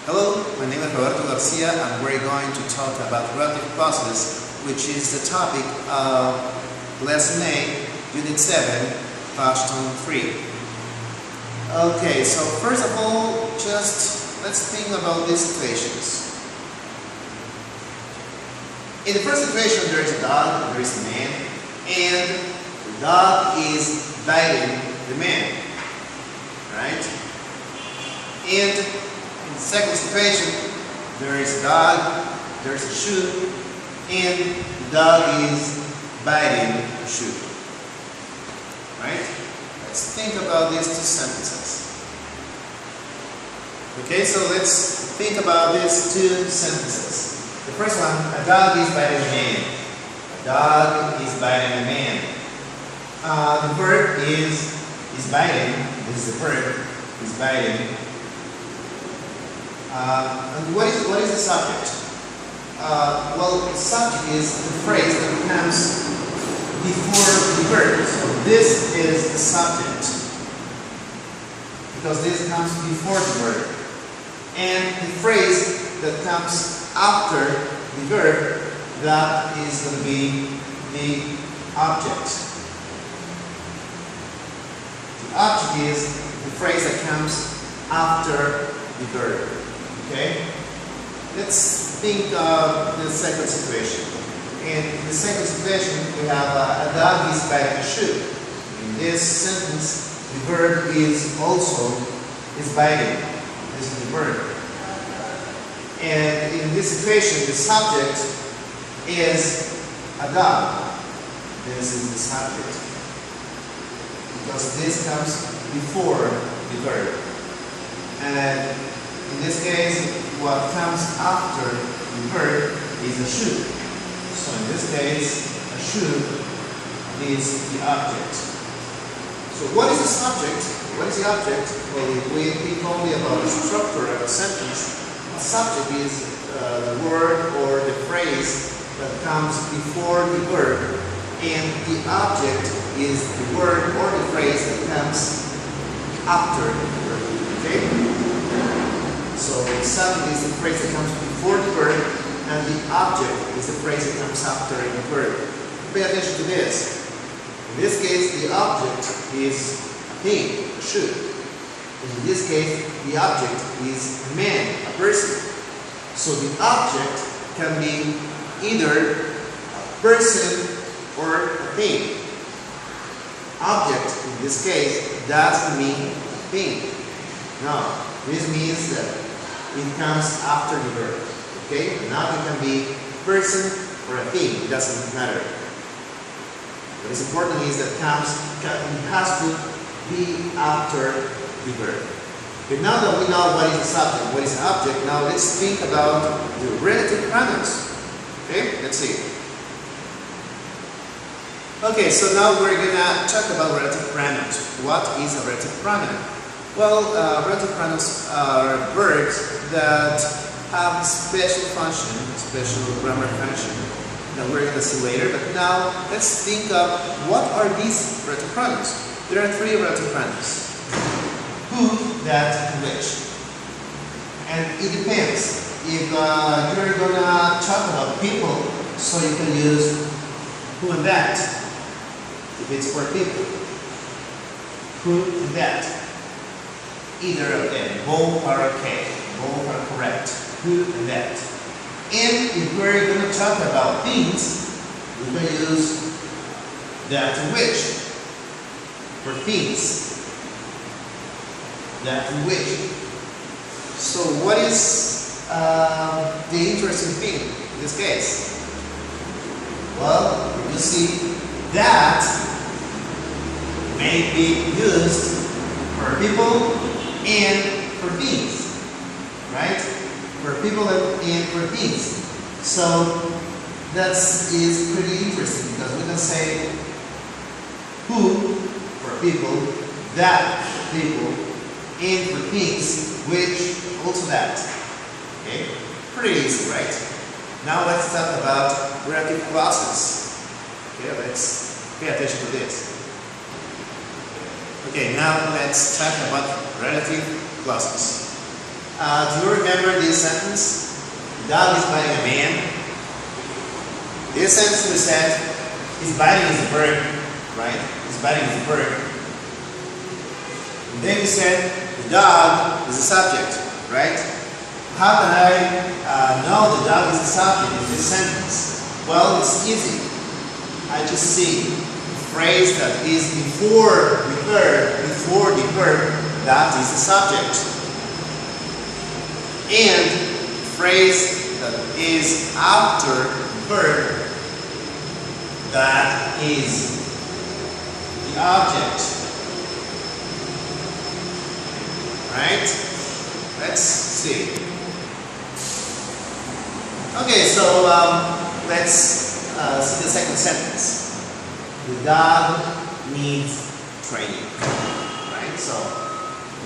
Hello, my name is Roberto Garcia and we're going to talk about relative clauses, which is the topic of Lesson 8, Unit 7, Question 3. Okay, so first of all, just let's think about these situations. In the first situation, there is a dog, there is a man, and the dog is biting the man, right? And in the second situation, there is a dog, there is a shoe, and the dog is biting the shoe, right? Let's think about these two sentences. Okay, so let's think about these two sentences. The first one, a dog is biting a man. A dog is biting a man. The verb is biting. This is the verb, is biting. And what is the subject? Well, the subject is the phrase that comes before the verb. So this is the subject, because this comes before the verb. And the phrase that comes after the verb, that is going to be the object. The object is the phrase that comes after the verb. Okay? Let's think of the second situation. In the second situation, we have a dog is biting a shoe. In this sentence, the verb is also is biting. This is the verb. And in this situation, the subject is a dog. This is the subject, because this comes before the verb. And in this case, what comes after the verb is a shoe. So in this case, a shoe is the object. So what is the subject? What is the object? Well, if we think only about the structure of a sentence, the subject is the word or the phrase that comes before the verb, and the object is the word or the phrase that comes after the verb. Okay? So the subject is the phrase that comes before the verb, and the object is the phrase that comes after the verb. Pay attention to this. In this case, the object is a thing, a shoe. In this case, the object is a man, a person. So the object can be either a person or a thing. Object, in this case, doesn't mean thing. No, this means that it comes after the verb. Okay? An object can be a person or a thing. It doesn't matter. What is important is that it has to be after the verb. But now that we know what is the subject, what is the object, now let's think about the relative pronouns. Okay? Let's see. Okay, so now we're gonna talk about relative pronouns. What is a relative pronoun? Well, relative pronouns are verbs that have a special function, a special grammar function that we're gonna see later. But now let's think of what are these relative pronouns. There are three relative pronouns. Who, that, and which. And it depends. If you're gonna talk about people, so you can use who and that. If it's for people. Who and that. Either of them. Both are okay. Both are correct. Who and that. And if we're gonna talk about things, we can use that and which. For things. That and which. So what is the interesting thing in this case? Well, you see that may be used for people and for things, right? For people and for things. So that is pretty interesting, because we can say who for people, that for people, and for things, which also that. Okay? Pretty easy, right? Now let's talk about relative clauses. Okay, let's pay attention to this. Okay, now let's talk about relative clauses. Do you remember this sentence? The dog is biting a man. This sentence we said, is biting is a verb, right? Is biting is a verb. And then we said, the dog is a subject, right? How can I know the dog is a subject in this sentence? Well, it's easy. I just see a phrase that is before the verb, that is the subject. And a phrase that is after the verb, that is the object. Right? Let's see. Okay, so let's see the second sentence. The dog needs training. Right? So,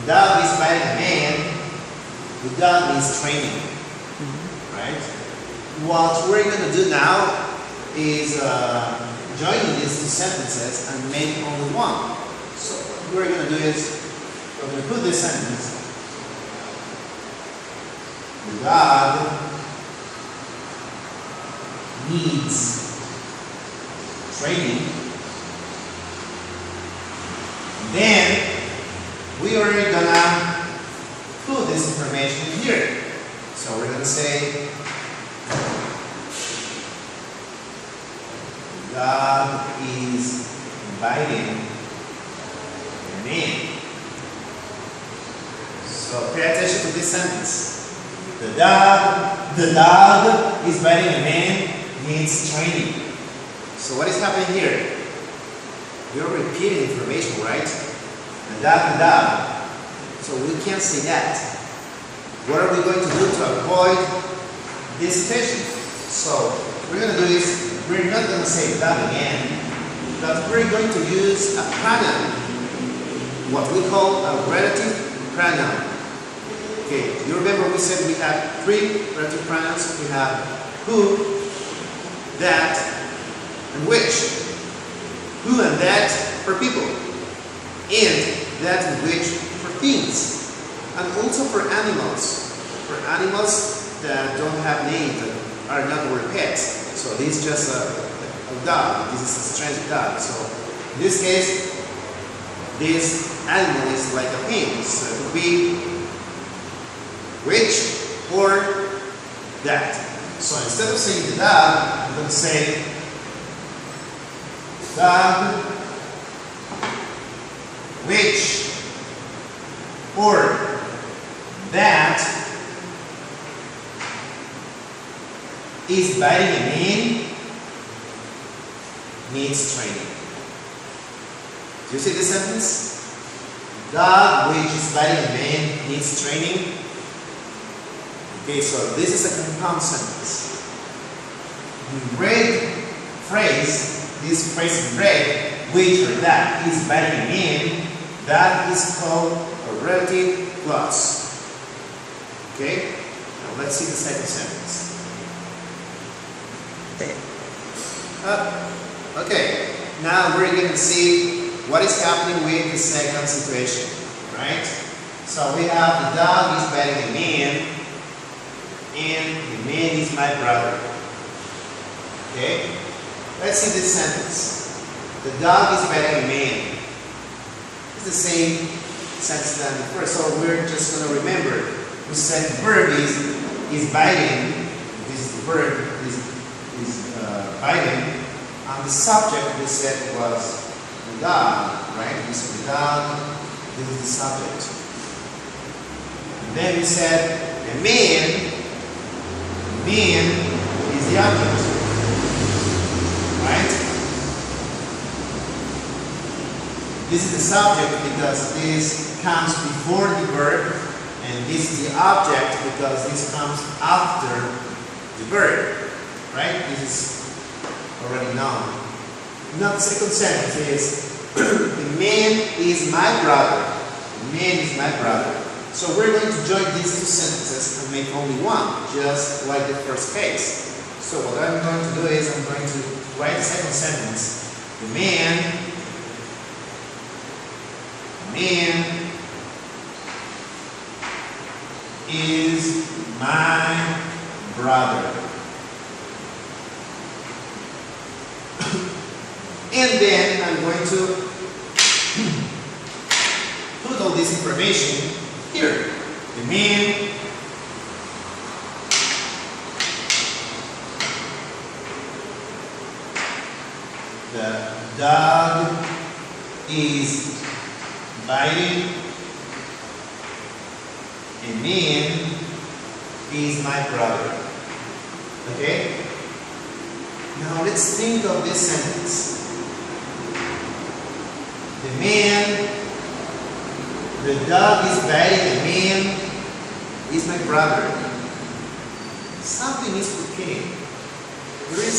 the dog is biting a man. The dog needs training. Right? What we're going to do now is joining these two sentences and make only one. So what we're going to do is we're going to put this sentence. The dog needs training. Then we are going to put this information in here. So we're going to say dog is biting a man. So pay attention to this sentence. The dog is biting a man needs training. So what is happening here? You're repeating information, right? The dog. So we can't say that. What are we going to do to avoid this situation? So what we're going to do is we're not going to say that again, but we're going to use a pronoun, what we call a relative pronoun. Okay, you remember we said we have three relative pronouns. We have who, that, and which. Who and that for people, and that and which for things, and also for animals. For animals that don't have names, that are not our pets. So this is just a dog. This is a strange dog. So in this case, this animal is like a pin. So it would be which or that. So instead of saying the dog, I'm going to say dog, which or that is biting a man needs training. Do you see this sentence? Dog which is biting a man needs training. Okay, so this is a compound sentence. The red phrase, this phrase in red, which or that is biting a man, that is called a relative clause. Okay? Now let's see the second sentence. Okay, now we're going to see what is happening with the second situation, right? So we have the dog is biting a man, and the man is my brother. Okay, let's see this sentence. The dog is biting a man. It's the same sentence than the first, so we're just going to remember. We said the verb is biting. This is the verb. Is biting. And the subject we said was the dog, right? We said the dog, this is the subject. And then we said the man is the object, right? This is the subject because this comes before the verb, and this is the object because this comes after the verb, right? This is already known. Now the second sentence is the man is my brother. The man is my brother. So we're going to join these two sentences and make only one, just like the first case. So what I'm going to do is I'm going to write the second sentence. The man is my brother. And then I'm going to put all this information here. The man the dog is biting. A man is my brother. Okay? Now let's think of this sentence. The dog is biting a man is my brother. Something is repeating. There is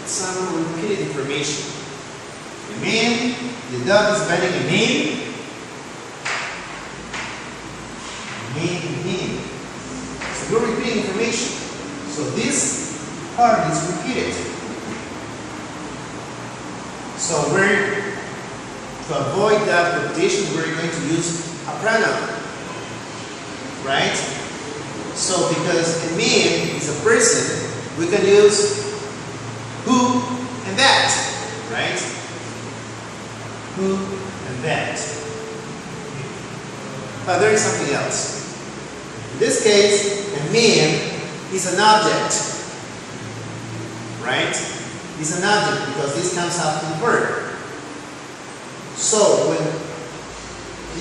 some repeated information. The dog is biting a man. So you're repeating information. So this part is repeated. So to avoid that repetition, we're going to use a pronoun. Right? So because a man is a person, we can use who and that. Right? Who and that. But there is something else. In this case, a man is an object. Right? It's an object because this comes after the verb. So when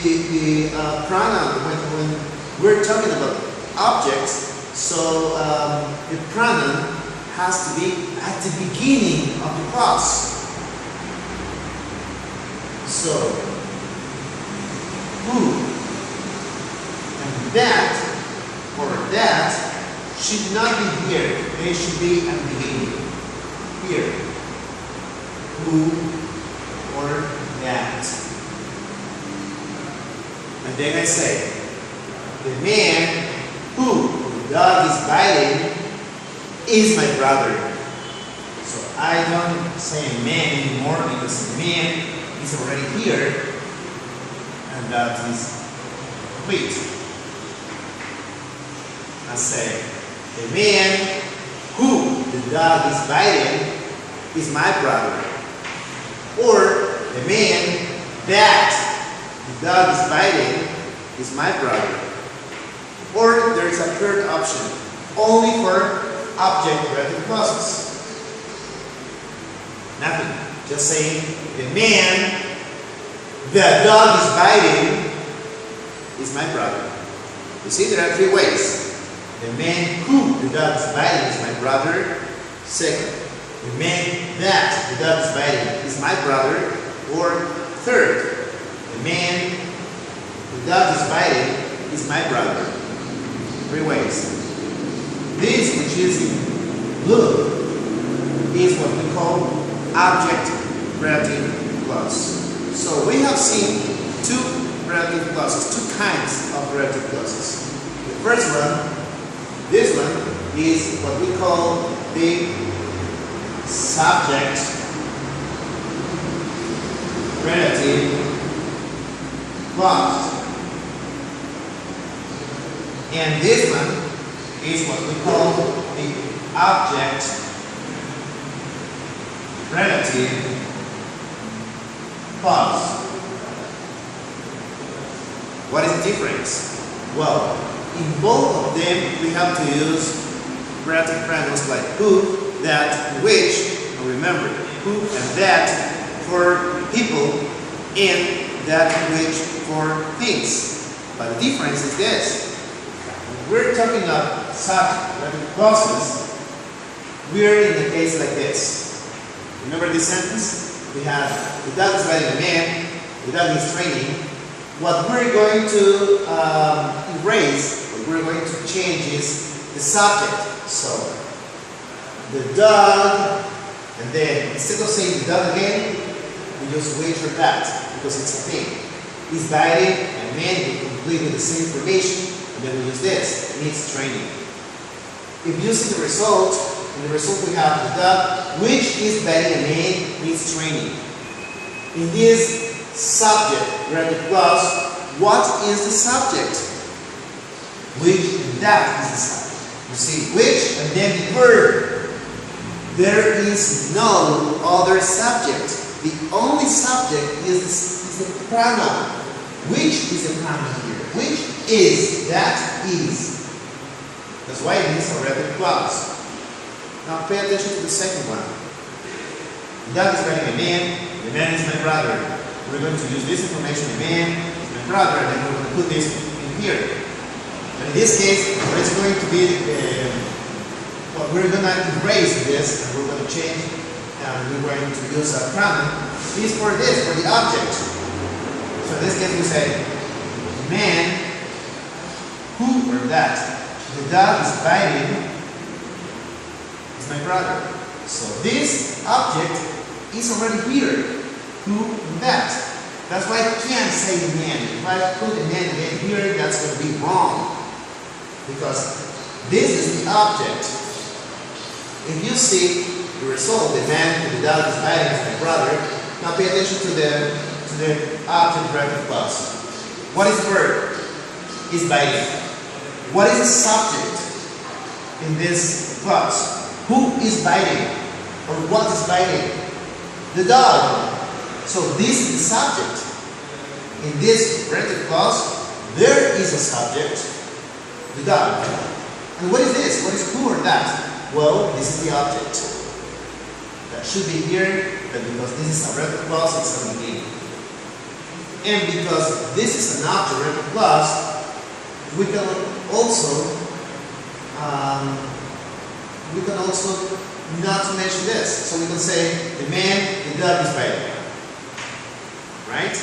the pronoun, when we're talking about objects, so the pronoun has to be at the beginning of the clause. So who and that or that should not be here. They should be at the beginning. Here. Who or that. And then I say, the man who the dog is biting is my brother. So I don't say a man anymore because the man is already here and that is complete. I say, the man who the dog is biting is my brother. Or the man that the dog is biting is my brother. Or there is a third option, only for object-related clauses. Nothing. Just saying, the man the dog is biting is my brother. You see, there are three ways. The man who the dog is biting is my brother. Second, the man that the dog is biting is my brother. Or third, the man the dog is biting is my brother. Three ways. This, which is in blue, is what we call object-relative clause. So we have seen two relative clauses, two kinds of relative clauses. The first one, this one, is what we call the subject relative clause. And this one is what we call the object relative clause. What is the difference? Well, in both of them we have to use relative pronouns like who, that, which. Remember, who and that for people and that, which for things. But the difference is this. When we're talking about such relative clauses, we're in a case like this. Remember this sentence? We have the dog is riding a man, the dog is training. What we're going to erase, what we're going to change is the subject. So, the dog, and then instead of saying the dog again, we use which or that, because it's a thing. He's biting, and man, we complete with the same information, and then we use this, needs training. If you see the result, in the result we have the dog, which is biting a man, needs training. In this subject relative clause, what is the subject? The which and that is the subject. You see, which and then the verb. There is no other subject. The only subject is the pronoun. Which is the pronoun here? Which is, that is. That's why it is a relative clause. Now pay attention to the second one. The dog is riding a man, the man is my brother. We're going to use this information, the man is my brother, and then we're going to put this in here. And in this case, what is going to be, we're going to erase this, and we're going to change, and we're going to use a pronoun. Is for this, for the object. So in this case we say, the man, who or that, the dog is biting, is my brother. So this object is already here. Who and that. That's why I can't say the man. If I put the man again here, that's going to be wrong. Because this is the object. If you see the result, the man who the dog is biting is my brother, now pay attention to the object relative clause. What is the verb? Is biting. What is the subject in this clause? Who is biting? Or what is biting? The dog. So this is the subject. In this relative clause, there is a subject, the dog. And what is this? What is who or that? Well, this is the object. That should be here, but because this is a relative clause, it's on the beginning. And because this is an object relative clause, we can also not mention this. So we can say the man, the dog is biting. Right?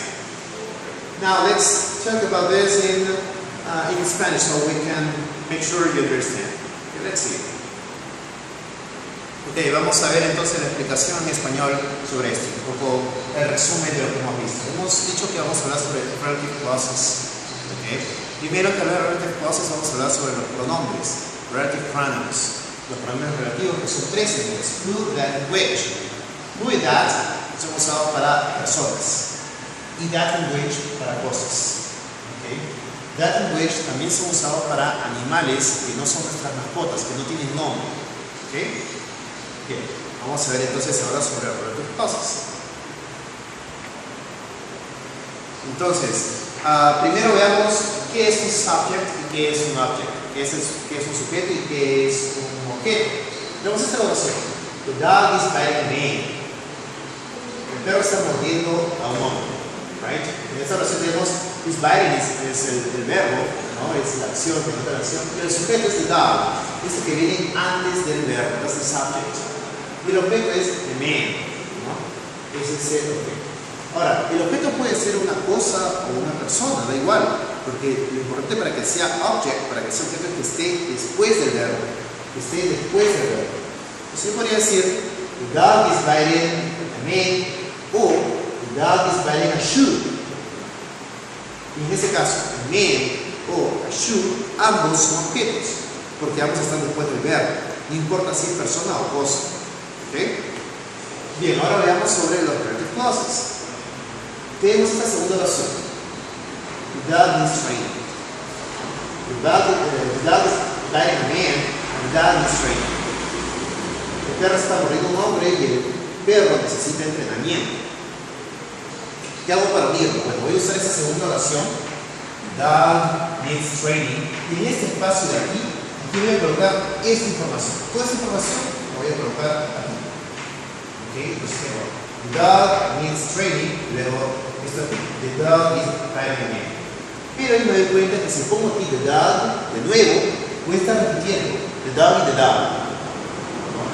Now let's talk about this in Spanish so we can make sure you understand. Okay, let's see. Ok, vamos a ver entonces la explicación en español sobre esto, un poco el resumen de lo que hemos visto. Hemos dicho que vamos a hablar sobre relative clauses. Okay. Primero que hablar de relative clauses vamos a hablar sobre los pronombres, relative pronouns. Los pronombres relativos que son tres en inglés, who, that, and which. Who y that son usados para personas. Y that and which para cosas. Okay. That and which también son usados para animales que no son nuestras mascotas, que no tienen nombre. Okay. Bien, vamos a ver entonces ahora sobre relative clauses. Entonces, primero veamos qué es un subject y qué es un object, qué es un sujeto y qué es un objeto. Veamos esta oración. The dog is biting a man. El perro está mordiendo a un hombre. Right? En esta oración tenemos is biting es el verbo, ¿no? Es la acción, la acción. Y el sujeto es the dog, es el que viene antes del verbo, es el subject. Y el objeto es the man, ¿no? Ese es el objeto. Ahora, el objeto puede ser una cosa o una persona, da igual, porque lo importante para que sea object, para que sea objeto, es que esté después del verbo, Entonces yo podría decir, the dog is biting a man, o the dog is biting a shoe. Y en ese caso, a man o a shoe, ambos son objetos, porque ambos están después del verbo, no importa si es persona o cosa. ¿Okay? Bien, ahora veamos sobre los relative clauses. Tenemos esta segunda oración. The dog needs training. The dog is biting a man, and the dog needs training. El perro está mordiendo a un hombre y el perro necesita entrenamiento. ¿Qué hago para unirlo? Bueno, voy a usar esa segunda oración. The dog needs training. Y en este espacio de aquí voy a colocar esta información. Toda esta información la voy a colocar aquí. Ok, entonces tengo the dog needs training. Y luego esto aquí. The dog is biting a man. Pero ahí me doy cuenta que si pongo aquí the dog de nuevo, voy a estar repitiendo the dog y the dog.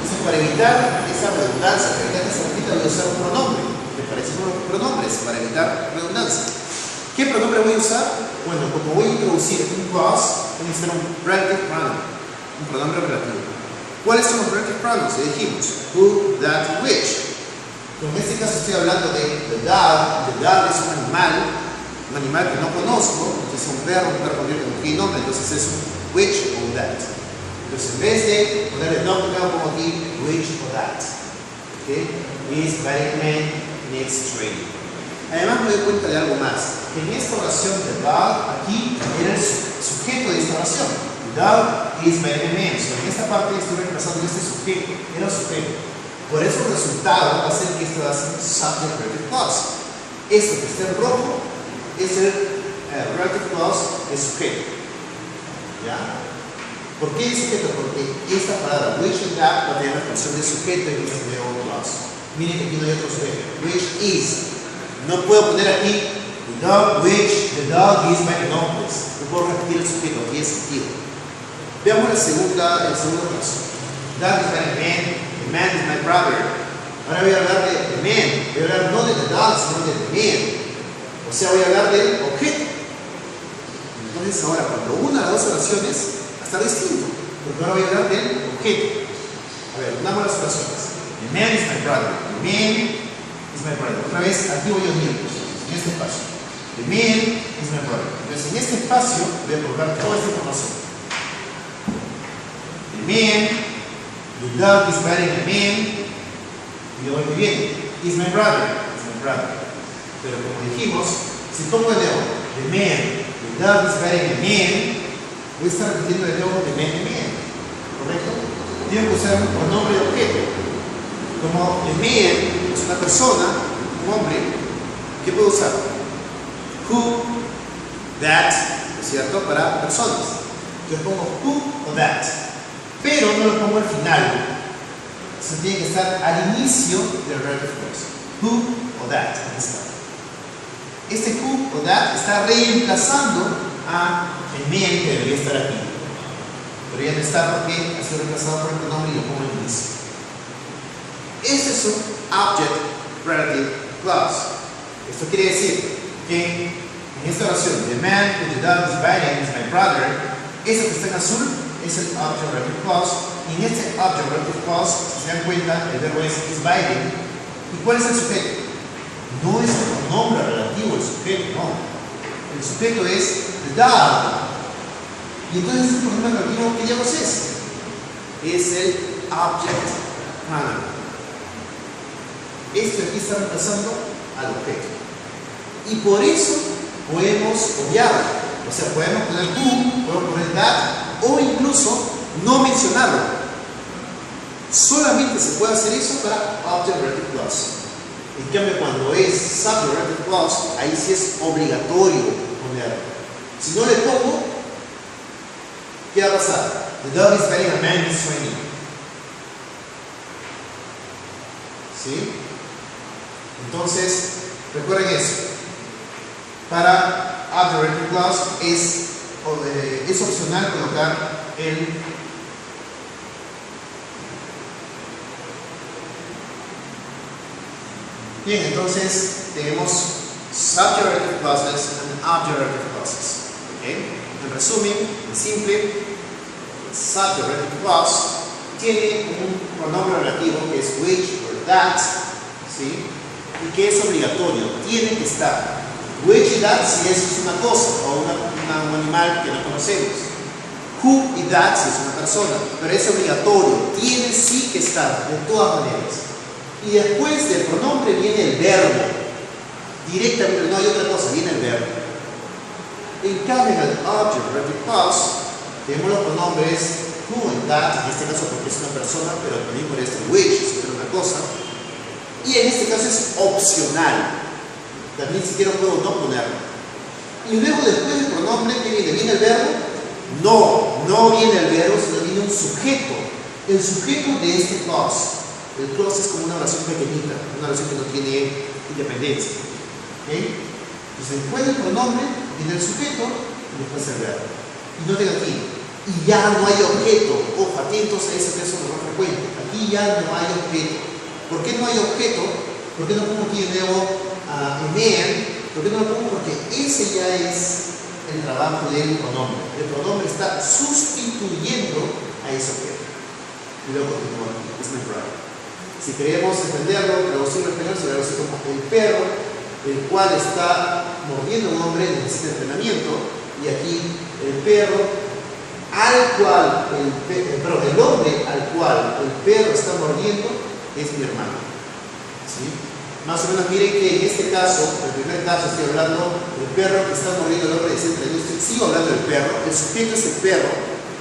Entonces, para evitar esa redundancia, para evitar que se repita, voy a usar un pronombre. ¿Les parecen unos pronombres para evitar redundancia? ¿Qué pronombre voy a usar? Bueno, como voy a introducir un clause, voy a usar un relative pronoun, un pronombre relativo. ¿Cuáles son los relative pronouns? Ya dijimos, who, that, which. En este caso estoy hablando de the dog. The dog es un animal que no conozco, entonces es un perro con no tiene nombre, entonces es un which o that. Entonces en vez de poner el nombre, pongo aquí which o that. Okay? Is biting man needs training. Además me doy cuenta de algo más, que en esta oración de dog, aquí era el sujeto. sujeto de esta oración. The dog is biting a man. So, en esta parte estoy reemplazando este sujeto. Era un sujeto. Por eso el resultado va a ser que esto va a ser un subject relative clause. Esto que está en rojo es el relative clause de sujeto. ¿Ya? ¿Por qué el sujeto? Porque esta palabra which and that va a tener la función de sujeto en este nuevo clause. Miren que aquí no hay otro sujeto. Which is. No puedo poner aquí the dog which, the dog is my no, pues. No puedo repetir el sujeto, no tiene sentido. Veamos el segundo caso. Dog is my man, the man is my brother. Ahora voy a hablar de the man. Voy a hablar no de the dog, sino de the man. O sea, voy a hablar del objeto. Entonces ahora cuando una de las dos oraciones va a estar distinto. Porque ahora voy a hablar del objeto. A ver, unamos las oraciones. The man is my brother. The man is my brother. Otra vez, aquí voy a unir en este espacio. The man is my brother. Entonces, en este espacio voy a colocar toda esta información. The man, the dog is biting a man. Y luego que viene, is my brother. Is my brother. Pero como dijimos, si pongo de nuevo, the man, the dog is biting a man, voy a estar repitiendo de nuevo the man. ¿Correcto? Tengo que usar un pronombre de objeto. Como the man es una persona, un hombre, ¿qué puedo usar? Who, that, ¿es cierto? Para personas. Yo pongo who o that, pero no lo pongo al final. Se tiene que estar al inicio del relative clause. Who o that. Ahí está. Este who o that está reemplazando a el man que debería estar aquí. Pero ya no está porque ha sido reemplazado por el pronombre y lo pongo al inicio. Este es un object relative clause. Esto quiere decir que en esta oración, the man who the dog is biting is my brother, eso que está en azul es el object relative clause. Y en este object relative clause, si se dan cuenta, el verbo es biting. ¿Y cuál es el sujeto? No es el pronombre relativo, el sujeto, no. El sujeto es the dog. Y entonces el pronombre relativo, ¿qué diablos es? Es el object pronoun. Esto aquí está reemplazando al objeto. Y por eso podemos obviarlo. O sea, podemos poner who, podemos poner that, o incluso no mencionarlo. Solamente se puede hacer eso para object relative clause. En cambio, cuando es subject relative clause, ahí sí es obligatorio ponerlo. Si no le pongo, ¿qué va a pasar? The dog is biting a man in swinging. ¿Sí? Entonces, recuerden eso. Para object relative clause es opcional colocar el bien, entonces tenemos subject relative clauses and object relative clauses. ¿Okay? En resumen, en simple, subject relative clause tiene un pronombre relativo que es which or that, ¿sí? Y que es obligatorio, tiene que estar. Which y that si eso es una cosa o un animal que no conocemos. Who y that si es una persona, pero es obligatorio, tiene sí que estar, de todas maneras. Y después del pronombre viene el verbo. Directamente, no hay otra cosa, viene el verbo. En cambio, en el object relative clause, tenemos los pronombres who and that, en este caso porque es una persona, pero también por este which, si es una cosa. Y en este caso es opcional. También si quiero puedo no ponerlo. Y luego después del pronombre, ¿qué viene? ¿Viene el verbo? No viene el verbo, sino viene un sujeto. El sujeto de este clause. El clause es como una oración pequeñita, una oración que no tiene independencia. ¿Okay? Entonces después del pronombre viene el sujeto y después el verbo. Y noten aquí, y ya no hay objeto. Ojo, atentos a eso que es lo más frecuente. Aquí ya no hay objeto. ¿Por qué no hay objeto? ¿Por qué no pongo aquí de nuevo a man? ¿Por qué no lo pongo? Porque ese ya es el trabajo del pronombre. El pronombre está sustituyendo a ese objeto. Y luego continúa aquí, es my brother. Si queremos entenderlo, traducirlo en español, será así como el perro, el cual está mordiendo a un hombre, necesita entrenamiento, y aquí el perro al cual, el hombre al cual el perro está mordiendo es mi hermano. ¿Sí? Más o menos miren que en este caso, el primer caso estoy hablando del perro que está mordiendo al hombre de 60 años, sigo hablando del perro, el sujeto es el perro,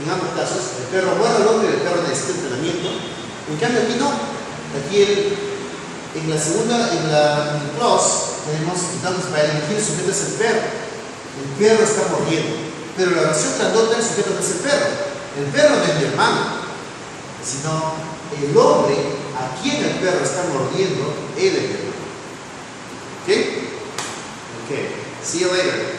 en ambos casos, el perro muerde al hombre y el perro necesita entrenamiento. En cambio aquí no, aquí en la segunda, en el clause, tenemos entonces aquí el sujeto es el perro está mordiendo, pero la versión grandota el sujeto no es el perro no es mi hermano, sino el hombre a quien el perro está mordiendo, él es el hermano. Okay? Okay. See you later.